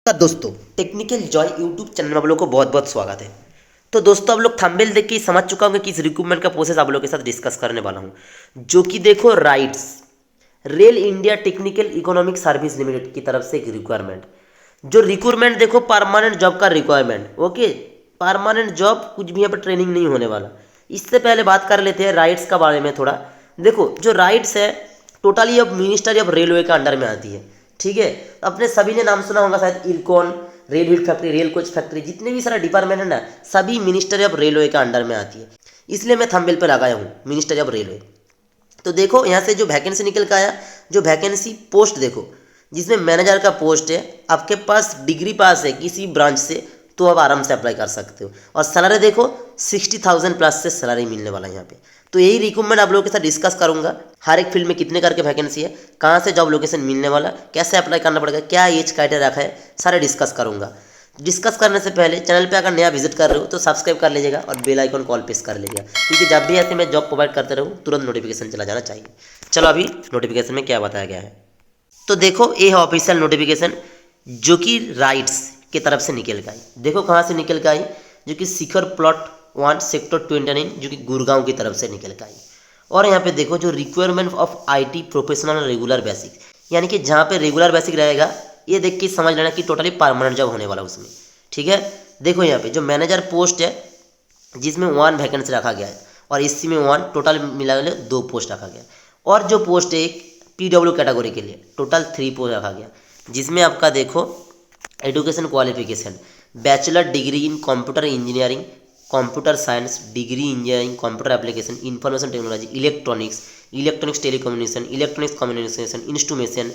दोस्तों technical Joy YouTube channel में आप लोगों को बहुत बहुत स्वागत है। तो दोस्तों आप लोग थंबनेल देख के ही समझ चुका होंगे कि इस रिक्रूटमेंट का प्रोसेस आप लोगों के साथ डिस्कस करने वाला हूं, जो कि देखो rights rail India technical economic service limited की तरफ से एक रिक्वायरमेंट, जो रिक्वायरमेंट देखो परमानेंट जॉब का रिक्वायरमेंट। ओके, परमानेंट जॉब, कुछ भी यहाँ पर ट्रेनिंग नहीं होने वाला। इससे पहले बात कर लेते हैं राइट्स का बारे में थोड़ा। देखो जो राइट्स है टोटली अब मिनिस्ट्री ऑफ रेलवे का अंडर में आती है। ठीक है, अपने सभी ने नाम सुना होगा शायद IRCON, rail wheel factory, rail coach factory, जितने भी सारा डिपार्टमेंट है ना, सभी मिनिस्ट्री ऑफ रेलवे का अंडर में आती है। इसलिए मैं थंबनेल पे लगाया हूँ मिनिस्ट्री ऑफ रेलवे। तो देखो यहाँ से जो वैकेंसी निकल के आया, जो वैकेंसी पोस्ट देखो, जिसमें मैनेजर का पोस्ट है, आपके पास डिग्री पास है किसी ब्रांच से तो आप आराम से अप्लाई कर सकते हो। और सैलरी देखो 60,000 प्लस से सैलरी मिलने वाला है यहाँ पे। तो यही रिक्रूटमेंट आप लोगों के साथ डिस्कस करूंगा, हर एक फील्ड में कितने करके वैकेंसी है, कहाँ से जॉब लोकेशन मिलने वाला, कैसे अप्लाई करना पड़ेगा, क्या एज क्राइटेरिया रखा है, सारे डिस्कस करूंगा। डिस्कस करने से पहले चैनल पे अगर नया विजिट कर रहे हो तो सब्सक्राइब कर लीजिएगा और बेल आइकन कॉल प्रेस कर लीजिएगा, क्योंकि जब भी ऐसे मैं जॉब प्रोवाइड करते रहूँ तुरंत नोटिफिकेशन चला जाना चाहिए। चलो अभी नोटिफिकेशन में क्या बताया गया है। तो देखो ये है ऑफिशियल नोटिफिकेशन, जो कि राइट्स की तरफ से निकल के आई। देखो कहाँ से निकल के आई, जो कि शिखर प्लॉट 1 सेक्टर 29, जो कि गुड़गांव की तरफ से निकल के आई। और यहाँ पे देखो जो requirement of IT professional regular basic, यानी कि जहाँ पे रेगुलर बेसिक रहेगा, ये देख के समझ लेना कि टोटली परमानेंट जॉब होने वाला उसमें। ठीक है, देखो यहाँ पे जो मैनेजर पोस्ट है, जिसमें 1 वैकेंसी रखा गया है और इसी में 1 टोटल मिला 2 पोस्ट रखा गया। और जो पोस्ट है एक पीडब्ल्यू कैटेगरी के लिए टोटल 3 पोस्ट रखा गया, जिसमें आपका देखो education qualification bachelor degree in computer engineering, computer science, degree engineering computer application, information technology, electronics telecommunication, electronics communication, instrumentation,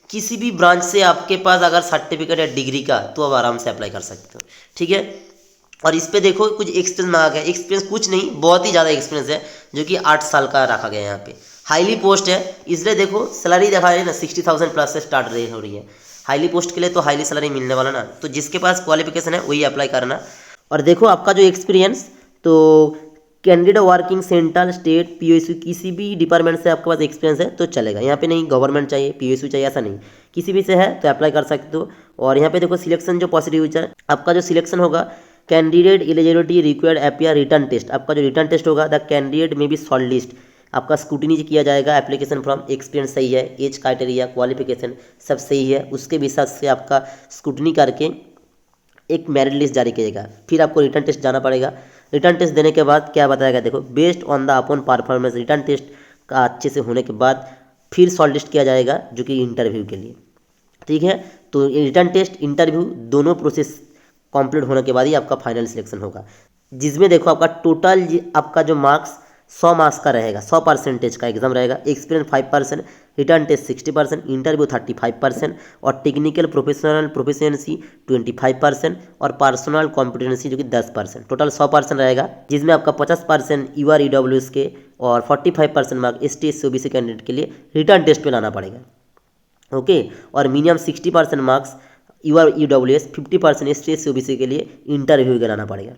किसी भी ब्रांच से आपके पास अगर सर्टिफिकेट है डिग्री का तो आप आराम से अप्लाई कर सकते हो। ठीक है, और इस पे देखो कुछ एक्सपीरियंस मांगा गया। एक्सपीरियंस कुछ नहीं, बहुत ही ज़्यादा एक्सपीरियंस है, जो कि 8 साल का रखा गया है यहाँ पे। हाईली पोस्ट है, इसलिए देखो सैलरी देखा है ना 60,000 प्लस से स्टार्ट रेट हो रही है। हाईली पोस्ट के लिए तो हाईली सैलरी मिलने वाला ना, तो जिसके पास क्वालिफिकेशन है वही अप्लाई करना। और देखो आपका जो एक्सपीरियंस, तो कैंडिडेट वर्किंग सेंट्रल स्टेट पीओएसयू, किसी भी डिपार्टमेंट से आपके पास एक्सपीरियंस है तो चलेगा। यहाँ पे नहीं गवर्नमेंट चाहिए, पीओएसयू चाहिए, ऐसा नहीं, किसी भी से है तो अप्लाई कर सकते हो। और यहाँ पे देखो सिलेक्शन जो पॉसिबिलिटी है, आपका जो सिलेक्शन होगा, candidate eligibility required appear written test, आपका जो रिटर्न टेस्ट होगा, द कैंडिडेट में बी शॉर्ट लिस्ट, आपका स्क्रूटिनी किया जाएगा, एप्लीकेशन फॉर्म, एक्सपीरियंस सही है, एज क्राइटेरिया, क्वालिफिकेशन सब सही है, उसके हिसाब से आपका स्क्रूटिनी करके एक मेरिट लिस्ट जारी किएगा। फिर आपको रिटर्न टेस्ट जाना पड़ेगा। रिटर्न टेस्ट देने के बाद क्या बताएगा, देखो based on the upon performance, written test का अच्छे से होने के बाद फिर शॉर्ट लिस्ट किया जाएगा, जो कि इंटरव्यू के लिए। ठीक है, तो रिटर्न टेस्ट इंटरव्यू दोनों प्रोसेस कंप्लीट होने के बाद ही आपका फाइनल सिलेक्शन होगा, जिसमें देखो आपका टोटल आपका जो मार्क्स 100 मार्क्स का रहेगा, 100% का एग्जाम रहेगा। एक्सपीरियंस 5%, रिटर्न टेस्ट 60%, इंटरव्यू 35% और टेक्निकल प्रोफेशनल प्रोफिशिएंसी 25% और पर्सनल कॉम्पिटेंसी जो कि 10%, टोटल 100% रहेगा, जिसमें आपका 50% यूआर ईडब्ल्यूएस के और 45% mark ST SC OBC candidate के लिए रिटर्न टेस्ट पे लाना पड़ेगा। ओके, और minimum 60% marks UR EWS, 50% ST SC OBC के लिए इंटरव्यू के लाना पड़ेगा,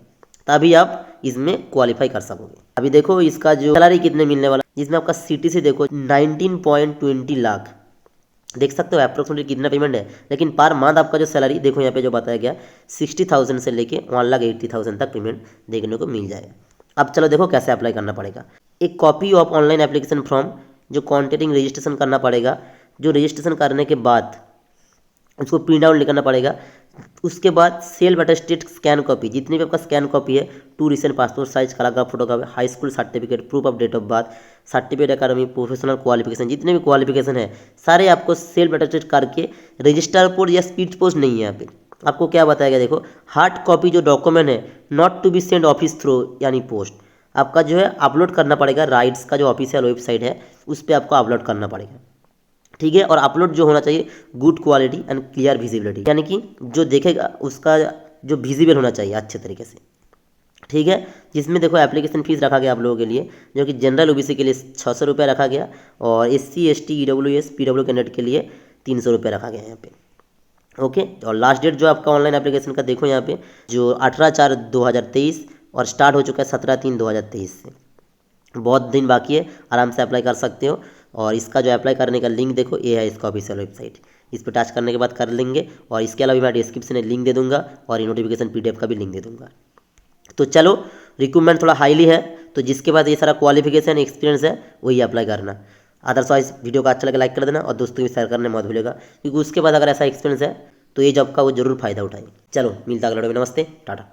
तभी आप इसमें क्वालिफाई कर सकोगे। अभी देखो इसका जो सैलरी कितने मिलने वाला, जिसमें आपका सिटी से देखो 19.20 लाख, देख सकते हो अप्रोक्सीमेटली कितना पेमेंट है। लेकिन पर मंथ आपका जो सैलरी देखो यहाँ पे जो बताया गया 60,000 से लेके 1,80,000 तक पेमेंट देखने को मिल जाएगा। अब चलो देखो कैसे अप्लाई करना पड़ेगा। एक copy of online application form जो कॉन्टेंटिंग रजिस्ट्रेशन करना पड़ेगा, जो रजिस्ट्रेशन करने के बाद उसको प्रिंट आउट निकालना पड़ेगा। उसके बाद सेल्फ अटेस्टेड स्कैन कॉपी, जितनी भी आपका स्कैन कॉपी है, 2 रिसेंट पासपोर्ट साइज कलर का फोटो का, high school certificate, proof of date of birth, certificate academy, professional qualification, जितने भी क्वालिफिकेशन है सारे आपको सेल्फ अटेस्टेड करके, रजिस्टर पोस्ट या स्पीड पोस्ट नहीं है यहाँ पे। आपको क्या बताया गया, देखो हार्ड कॉपी जो डॉक्यूमेंट है not to be send office through यानी पोस्ट, आपका जो है अपलोड करना पड़ेगा। राइट्स का जो ऑफिशियल वेबसाइट है उस पर आपको अपलोड करना पड़ेगा। ठीक है, और अपलोड जो होना चाहिए good quality and clear visibility, यानी कि जो देखेगा उसका जो विजिबल होना चाहिए अच्छे तरीके से। ठीक है, जिसमें देखो एप्लीकेशन फीस रखा गया आप लोगों के लिए, जो कि जनरल ओबीसी के लिए 600 रुपये रखा गया और SC ST EWS PW candidate के लिए 300 रुपये रखा गया यहाँ पे। ओके, और लास्ट डेट जो आपका ऑनलाइन एप्लीकेशन का देखो यहाँ पे जो 18/4/2023 और स्टार्ट हो चुका है 17/3/2023 से। बहुत दिन बाकी है, आराम से अप्लाई कर सकते हो। और इसका जो अप्लाई करने का लिंक देखो ये है इसका ऑफिशियल वेबसाइट, इस पर टच करने के बाद कर लेंगे। और इसके अलावा मैं डिस्क्रिप्शन में लिंक दे दूंगा और ये नोटिफिकेशन PDF का भी लिंक दे दूंगा। तो चलो, रिक्रूटमेंट थोड़ा हाईली है, तो जिसके बाद ये सारा क्वालिफिकेशन एक्सपीरियंस है वही अप्लाई करना। अदरवाइज वीडियो को अच्छा लगे लाइक कर देना और दोस्तों को भी शेयर करने मत भूलेगा, क्योंकि उसके बाद अगर ऐसा एक्सपीरियंस है तो ये जॉब का वो जरूर फायदा उठाए। चलो मिलता है अगला वीडियो में। नमस्ते, टाटा।